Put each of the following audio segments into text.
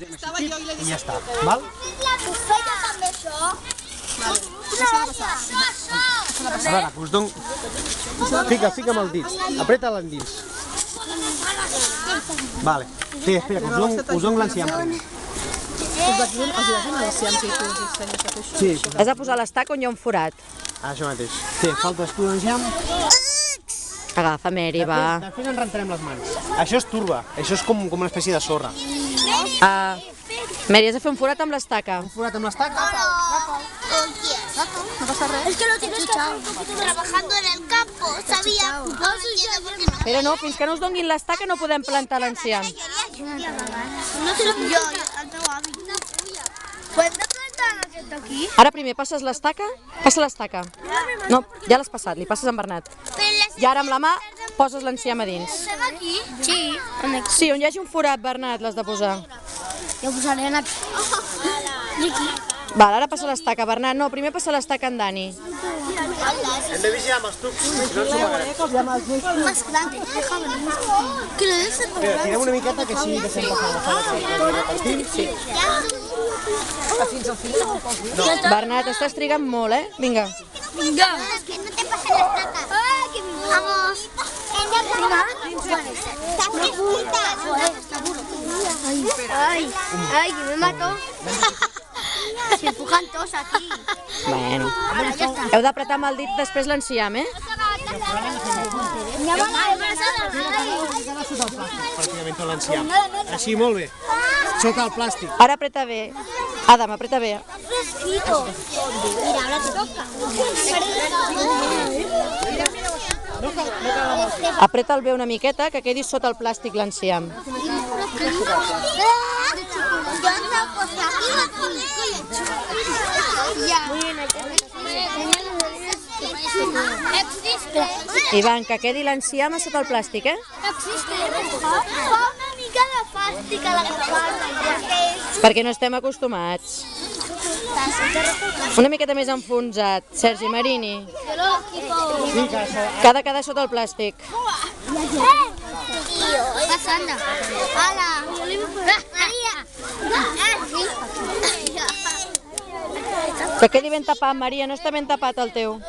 I ja està, val? Us feia també això? A veure, us dono... Fica'm el dit, apreta l'endins. Vale. Sí, espera, que us dono l'enciam primer. Sí, Has de posar l'estaca on hi ha un forat. això mateix. Sí, faltes tu l'enciam. Agafa, Mary, va. Després ens rentarem les mans. Això és turba, això és com una espècie de sorra. Mary, has de fer un forat amb l'estaca. Un forat amb l'estaca. No pasa res. Es que lo tienes que hacer un poquito trabajando en el campo, ¿sabía? No entiendo por qué no. Però no, fins que no us donguin l'estaca no podem plantar l'enciam. No sé jo, el teu avi. Podem de plantar aquest aquí? Ara primer passes l'estaca, passa l'estaca. No, ja l'has passat, li passes a en Bernat. I ara amb la mà poses l'enciam a dins. Estem aquí? Sí. Sí, on hi hagi un forat, Bernat, l'has de posar. Jo posaré en aquí. I aquí. Val, ara passa l'estaca, Bernat. No, primer passa l'estaca en Dani. Hem de vigilar amb els trucs, si no ens ho pagarem. Más grande, déjame. Que lo des en Espera, tirem una miqueta que sí, deixem passar. Sí. Bernat, estàs trigant molt, eh? Vinga. Venga. Que no te pasen las tacas. Vamos. Está fresquita. Ay, que me mato. Se empujan todos aquí. Bueno. Ahora ya está. Heu d'apretar amb el dit després l'enciam, eh? Mi mamá Pràcticament tot l'enciam. Així, molt bé. Sota el plàstic. Ara apreta bé. Adam, apreta bé. fresquito. Mira, ahora te toca. Apreta'l bé una miqueta, que quedi sota el plàstic l'enciam. Ivan, que quedi l'enciam a sota el plàstic, eh? Fa una mica de fàstic a la gravata. Perquè no estem acostumats. Una miqueta més enfonsat. Sergi Marini. Que ha de quedar sota el plàstic. Passant. Hola. Maria. Que quedi ben tapat, Maria. No està ben tapat el teu.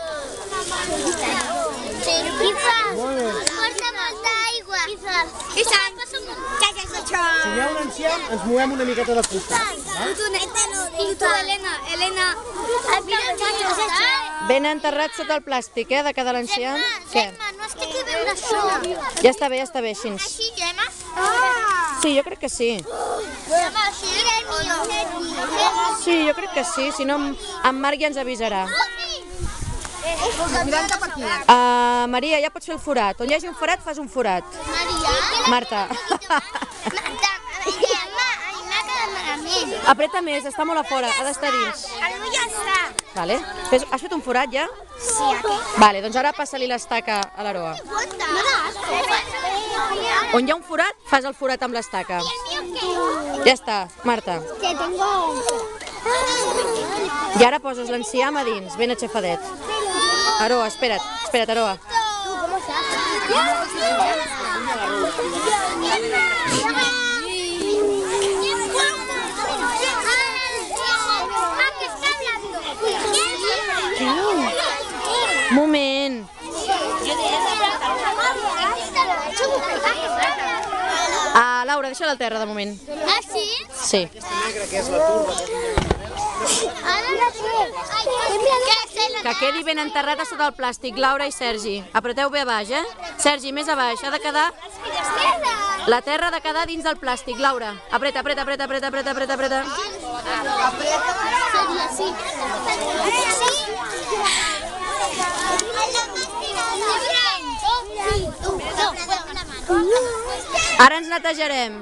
Què fas? Porta molta aigua. Què fas? Si hi ha un enciam, ens movem una miqueta de costat. I tu, Elena. Ben enterrat sota el plàstic, eh, de cada l'enciam. Què? No es que quede una sola. Ja està bé, així. ¿Así, Gemma? Sí, jo crec que sí. Gemma, ¿sí o no? Sí, jo crec que sí. Si no, en Marc ja ens avisarà. Maria, ja pots fer el forat. On hi hagi un forat, fas un forat. María. Marta. Apreta més, està molt a fora, ha d'estar dins. El meu ja està. Vale. Has fet un forat ja? Sí, aquí. Vale, doncs ara passa-li l'estaca a l'Aroa. On hi ha un forat, fas el forat amb l'estaca. Ja està, Marta. Que tengo... I ara poses l'enciam a dins, ben aixafadet. Aroa, espera't, Aroa. ¿Cómo se hace? Un moment. Laura, deixa-la al terra de moment. Ah, sí? Sí. Negre, que és la turba. Que quedi ben enterrada sota el plàstic, Laura i Sergi. Apreteu bé a baix, eh? Sergi, més a baix. Ha de quedar... La terra ha de quedar dins del plàstic, Laura. Apreta. Apreta. Sí. Ara ens netejarem.